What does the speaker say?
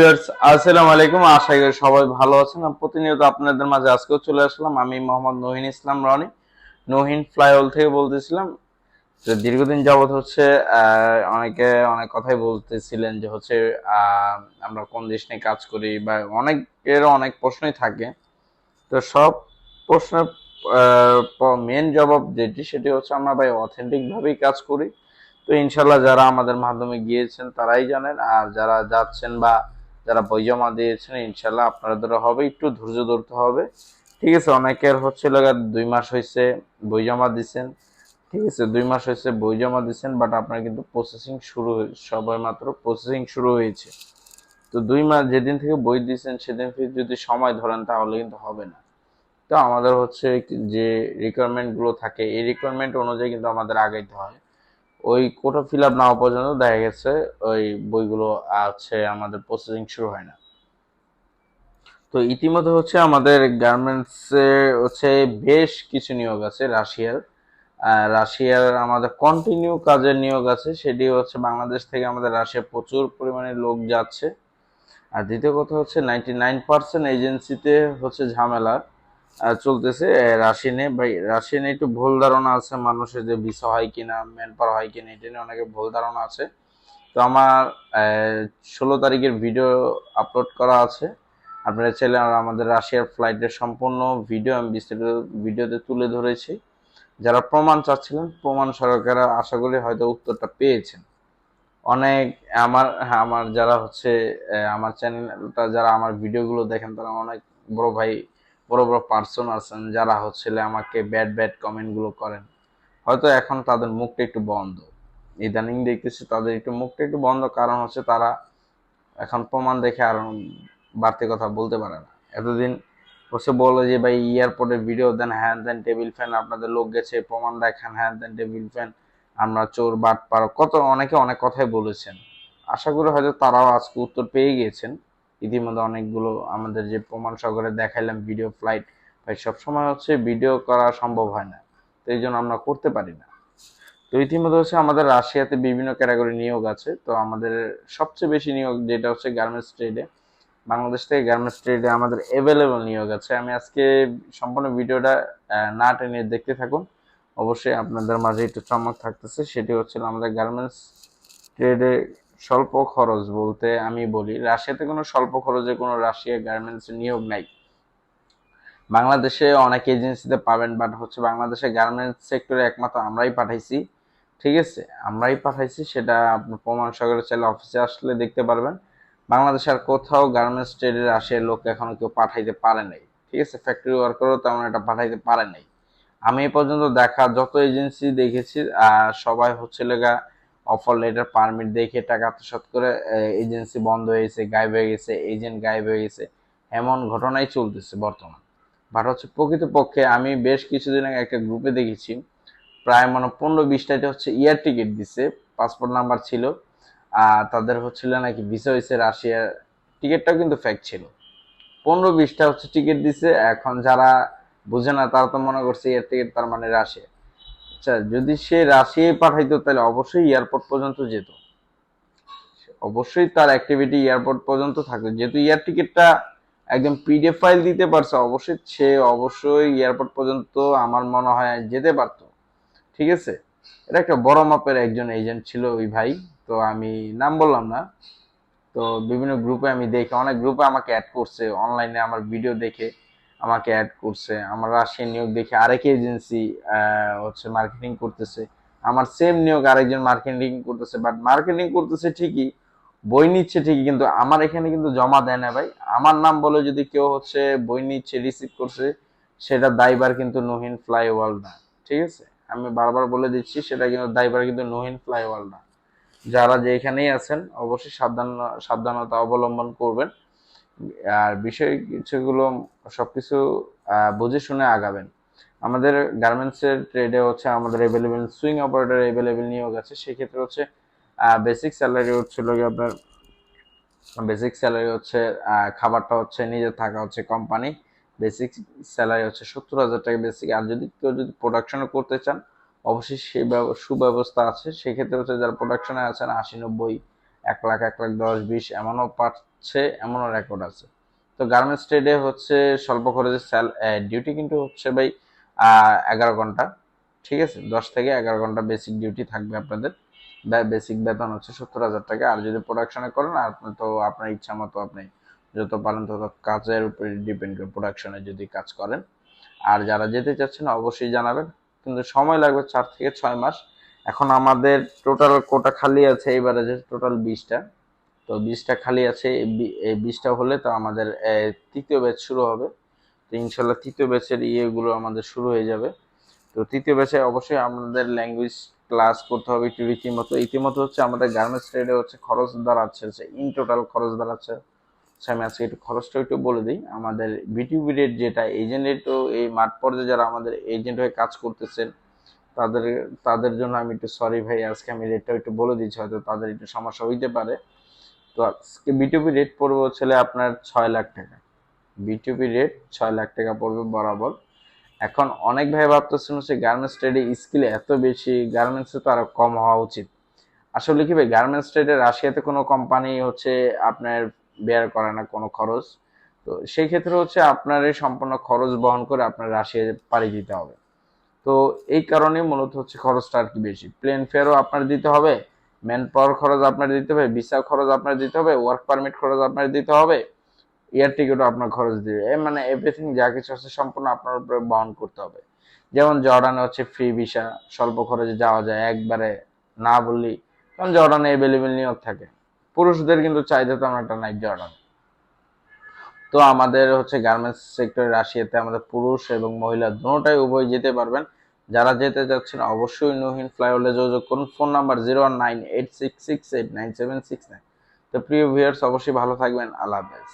Viewers, আসসালামু আলাইকুম। আশা করি সবাই ভালো আছেন। প্রতিনিয়ত আপনাদের মাঝে আজকেও চলে আসলাম। আমি মোহাম্মদ নহিন ইসলাম রনি, নহিন ফ্লাইওল থেকে বলতেছিলাম। তো দীর্ঘদিন যাবত হচ্ছে অনেকে অনেক কথাই বলতেছিলেন যে হচ্ছে আমরা কোন দেশ নিয়ে কাজ করি, বা অনেকের অনেক প্রশ্নই থাকে। তো সব প্রশ্নের মেন জবাব যেটি, সেটি হচ্ছে আমরা ভাই অথেন্টিক ভাবেই কাজ করি। তো ইনশাল্লাহ যারা আমাদের মাধ্যমে গিয়েছেন তারাই জানেন, আর যারা যাচ্ছেন বা যারা বই জমা দিয়েছেন, ইনশাল্লাহ আপনাদের হবে, একটু ধৈর্য ধরতে হবে। ঠিক আছে, অনেকের হচ্ছে লাগা 2 মাস হয়েছে বই জমা দিচ্ছেন। ঠিক আছে, 2 মাস হয়েছে বই জমা দিচ্ছেন, বাট আপনার কিন্তু প্রসেসিং শুরু সবে মাত্র প্রসেসিং শুরু হয়েছে। তো 2 মাস যেদিন থেকে বই দিচ্ছেন সেদিন থেকে যদি সময় ধরেন তাহলে কিন্তু হবে না। তো আমাদের হচ্ছে যে রিকোয়ারমেন্ট গুলো থাকে, এই রিকোয়ারমেন্ট অনুযায়ী কিন্তু আমাদের আগাইতে হয়। ওই কোটা ফিল আপ না হওয়া পর্যন্ত দেখা গেছে ওই বইগুলো আছে আমাদের প্রসেসিং শুরু হয় না। তো ইতিমধ্যে হচ্ছে আমাদের গার্মেন্টসে হচ্ছে বেশ কিছু নিয়োগ আছে রাশিয়ার। রাশিয়ার আমাদের কন্টিনিউ কাজের নিয়োগ আছে, সেটি হচ্ছে বাংলাদেশ থেকে আমাদের রাশিয়া প্রচুর পরিমাণে লোক যাচ্ছে। আর দ্বিতীয় কথা হচ্ছে 99% এজেন্সিতে হচ্ছে ঝামেলা চলতেছে রাশিয়ানে। ভাই রাশিয়ানে একটু ভুল ধারণা আছে মানুষের, যে ভিসা হয় কিনা, ম্যান পাওয়ার হয় কিনা, এটা নিয়ে অনেকে ভুল ধারণা আছে। তো আমার 16 তারিখের ভিডিও আপলোড করা আছে, আপনারা চাইলে আমাদের রাশিয়ার ফ্লাইটের সম্পূর্ণ ভিডিও আমি বিস্তারিত ভিডিওতে তুলে ধরেছি। যারা প্রমাণ চাচ্ছিলেন, প্রমাণ সহকারে আশা করি হয়তো উত্তরটা পেয়েছেন। অনেক আমার আমার যারা হচ্ছে আমার চ্যানেলটা, যারা আমার ভিডিওগুলো দেখেন, তারা অনেক বড় ভাই, বড় বড় পার্সন আছেন যারা হচ্ছে আমাকে ব্যাড ব্যাড কমেন্ট গুলো করেন। হয়তো এখন তাদের মুখটা একটু বন্ধ, ইদানিং দেখতেছি তাদের একটু মুখটা একটু বন্ধ, কারণ হচ্ছে তারা এখন প্রমাণ দেখে আর বাড়তি কথা বলতে পারে না। এতদিন হচ্ছে বলে যে ভাই এয়ারপোর্টের ভিডিও দেন, হ্যান দেন, টেবিল ফ্যান, আপনাদের লোক গেছে প্রমাণ দেখান, হ্যান দেন, টেবিল ফ্যান, আমরা চোর বাট পার, কত অনেকে অনেক কথাই বলেছেন। আশা করি হয়তো তারাও আজকে উত্তর পেয়ে গিয়েছেন। ইতিমধ্যে অনেকগুলো আমাদের যে প্রমাণ সহকারে দেখাইলাম ভিডিও ফ্লাইট, ভাই সবসময় হচ্ছে ভিডিও করা সম্ভব হয় না, তো এই জন্য আমরা করতে পারি না। তো ইতিমধ্যে হচ্ছে আমাদের রাশিয়াতে বিভিন্ন ক্যাটাগরি নিয়োগ আছে। তো আমাদের সবচেয়ে বেশি নিয়োগ যেটা হচ্ছে গার্মেন্টস ট্রেডে, বাংলাদেশ থেকে গার্মেন্টস ট্রেডে আমাদের অ্যাভেলেবল নিয়োগ আছে। আমি আজকে সম্পূর্ণ ভিডিওটা না টেনে দেখতে থাকুন, অবশ্যই আপনাদের মাঝে একটু চমক থাকতেছে। সেটি হচ্ছিল আমাদের গার্মেন্টস ট্রেডে স্বল্প খরচ বলতে আমি বলি, রাশিয়াতে কোনো স্বল্প খরচে কোনো রাশিয়া গার্মেন্টস নিয়োগ নাই। বাংলাদেশে অনেক এজেন্সিতে পাবেন, বাট হচ্ছে বাংলাদেশে গার্মেন্টস সেক্টরে একমাত্র আমরাই পাঠাইছি। ঠিক আছে, আমরাই পাঠাইছি, সেটা আপনার প্রমাণ সহকারে চাইলে অফিসে আসলে দেখতে পারবেন। বাংলাদেশে আর কোথাও গার্মেন্টস ট্রেডের আসে লোক এখনো কেউ পাঠাইতে পারে নাই। ঠিক আছে, ফ্যাক্টরি ওয়ার্কারও তেমন এটা পাঠাইতে পারে নাই। আমি এ পর্যন্ত দেখা যত এজেন্সি দেখেছি, সবাই হচ্ছে লেগা অফার লেটার পারমিট দেখে টাকা আত্মসাৎ করে এজেন্সি বন্ধ হয়ে গেছে, গায়েব হয়ে গেছে, এজেন্ট গায়েব হয়ে গেছে, এমন ঘটনাই চলতেছে বর্তমান। বাট হচ্ছে প্রকৃতপক্ষে আমি বেশ কিছুদিন আগে একটা গ্রুপে দেখেছি, প্রায় 15-20টাতে হচ্ছে ইয়ার টিকিট দিছে, পাসপোর্ট নাম্বার ছিল, তাদের হচ্ছিল নাকি ভিসা হয়েছে রাশিয়ার, টিকিটটাও কিন্তু ফেক ছিল। 15-20টা হচ্ছে টিকিট দিছে। এখন যারা বুঝে না তারা তো মনে করছে এয়ার টিকিট তার মানে রাশিয়া। আচ্ছা, যদি সে রাশিয়ায় পাঠাইতো তাহলে অবশ্যই এয়ারপোর্ট পর্যন্ত যেত, অবশ্যই তার অ্যাক্টিভিটি এয়ারপোর্ট পর্যন্ত থাকতো। যেহেতু এয়ার টিকিটটা একদম পিডিএফ ফাইল দিতে পারছে, অবশ্যই সে অবশ্যই এয়ারপোর্ট পর্যন্ত আমার মনে হয় যেতে পারতো। ঠিক আছে, এটা একটা বড় মাপের একজন এজেন্ট ছিল ওই ভাই, তো আমি নাম বললাম না। তো বিভিন্ন গ্রুপে আমি দেখি, অনেক গ্রুপে আমাকে অ্যাড করছে, অনলাইনে আমার ভিডিও দেখে আমাকে অ্যাড করছে। আমার রাশিয়ান নিয়োগ দেখে আরেক এজেন্সি হচ্ছে মার্কেটিং করতেছে, আমার সেম নিয়োগ আরেকজন মার্কেটিং করতেছে, বাট মার্কেটিং করতেছে ঠিকই, বই নিচ্ছে ঠিকই, কিন্তু আমার এখানে কিন্তু জমা দেয় না ভাই। আমার নাম বলে যদি কেউ হচ্ছে বই নিচ্ছে, রিসিভ করছে, সেটা দায়ভার কিন্তু নহিন ফ্লাই ওয়ার্ল্ড না। ঠিক আছে, আমি বারবার বলে দিচ্ছি, সেটা কিন্তু দায়ভার কিন্তু নহিন ফ্লাই ওয়ার্ল্ড না। যারা যেখানেই আছেন অবশ্যই সাবধানতা অবলম্বন করবেন, আর বিষয় কিছুগুলো সবকিছু বুঝে শুনে আগাবেন। আমাদের গার্মেন্টস এর ট্রেডে হচ্ছে আমাদের এভেলেবেল সুইং অপারেটর এভেলেবেল নিয়োগ আছে। সেক্ষেত্রে হচ্ছে বেসিক স্যালারি হচ্ছিল আপনার, বেসিক স্যালারি হচ্ছে খাবারটা হচ্ছে নিজে থাকা হচ্ছে কোম্পানি, বেসিক স্যালারি হচ্ছে 70,000 টাকা বেসিক। আর যদি কেউ যদি প্রোডাকশনও করতে চান, অবশ্যই সে সুব্যবস্থা আছে। সেক্ষেত্রে হচ্ছে যারা প্রোডাকশনে আছেন 80-90, 1 লাখ, 1 লাখ 10-20 এমনও যাচ্ছে এমনও রেকর্ড আছে। তো গার্মেন্টস ট্রেডে হচ্ছে স্বল্প খরচে ডিউটি কিন্তু হচ্ছে ভাই 11 ঘন্টা, ঠিক আছে, 10 থেকে 11 ঘন্টা বেসিক ডিউটি থাকবে আপনাদের। বেসিক বেতন হচ্ছে 70,000 টাকা। আর যদি প্রোডাকশনে করেন আপনি তো আপনার ইচ্ছা মতো আপনি যত পারেন তত কাজের উপরে ডিপেন্ড করে প্রোডাকশনে যদি কাজ করেন। আর যারা যেতে চাচ্ছেন অবশ্যই জানাবেন, কিন্তু সময় লাগবে 4 থেকে 6 মাস। এখন আমাদের টোটাল কোটা খালি আছে এবারে যে টোটাল 20টা, তো 20টা খালি আছে। এই 20টা হলে তো আমাদের তৃতীয় ব্যাচ শুরু হবে। তো ইনশাল্লাহ তৃতীয় ব্যাচের ইয়েগুলো আমাদের শুরু হয়ে যাবে। তো তৃতীয় ব্যাচে অবশ্যই আমাদের ল্যাঙ্গুয়েজ ক্লাস করতে হবে একটু রীতিমতো। ইতিমধ্যে হচ্ছে আমাদের গার্মেন্টস ট্রেডে হচ্ছে খরচ দাঁড়াচ্ছে, ইন টোটাল খরচ দাঁড়াচ্ছে, আমি আজকে একটু খরচটা একটু বলে দিই। আমাদের বিটিউবি রেট যেটা এজেন্ট রেট, তো এই মাঠ পর্যায়ে যারা আমাদের এজেন্ট হয়ে কাজ করতেছেন তাদের তাদের জন্য আমি একটু সরি ভাই, আজকে আমি রেটটা একটু বলে দিচ্ছি, হয়তো তাদের একটু সমস্যা হইতে পারে। তো আজকে বিটিউবি রেট পড়বে ছেলে আপনার 6 লাখ টাকা। বিটিউবি রেট 6 লাখ টাকা পড়বে বরাবর। এখন অনেক ভাই ভাবতেছেন হচ্ছে গার্মেন্টস ট্রেডে স্কিল এত বেশি, গার্মেন্টসে তো আরো কম হওয়া উচিত। আসলে কি ভাই, গার্মেন্টস ট্রেডে রাশিয়াতে কোনো কোম্পানি হচ্ছে আপনার বেয়ার করে না কোনো খরচ। তো সেই ক্ষেত্রে হচ্ছে আপনার এই সম্পূর্ণ খরচ বহন করে আপনার রাশিয়া পাড়ি দিতে হবে। তো এই কারণে মূলত হচ্ছে খরচটা আর কি বেশি। প্লেন ফেয়ারও আপনার দিতে হবে, ম্যান পাওয়ার খরচ আপনার দিতে হবে, ভিসা খরচ আপনার দিতে হবে, ওয়ার্ক পারমিট খরচ আপনার দিতে হবে, এয়ার টিকিটও আপনার খরচ দিবে, মানে এভরিথিং যা কিছু আছে সম্পূর্ণ আপনার উপরে বহন করতে হবে। যেমন জর্ডানে হচ্ছে ফ্রি ভিসা, স্বল্প খরচে যাওয়া যায় একবারে না বললি, কারণ জর্ডানে অ্যাভেলেবেল নিয়োগ থাকে। পুরুষদের কিন্তু চাহিদা তেমন একটা নাই জর্ডান। তো আমাদের হচ্ছে গার্মেন্টস সেক্টরে রাশিয়াতে আমাদের পুরুষ এবং মহিলা দুটোটাই উভয় যেতে পারবেন। যারা যেতে চাচ্ছেন অবশ্যই নুহিন ফ্লাইওভারে যোগাযোগ করুন। Phone number 019866899769। তো প্রিয় ভিউয়ার্স অবশ্যই ভালো থাকবেন। আল্লাহ হাফেজ।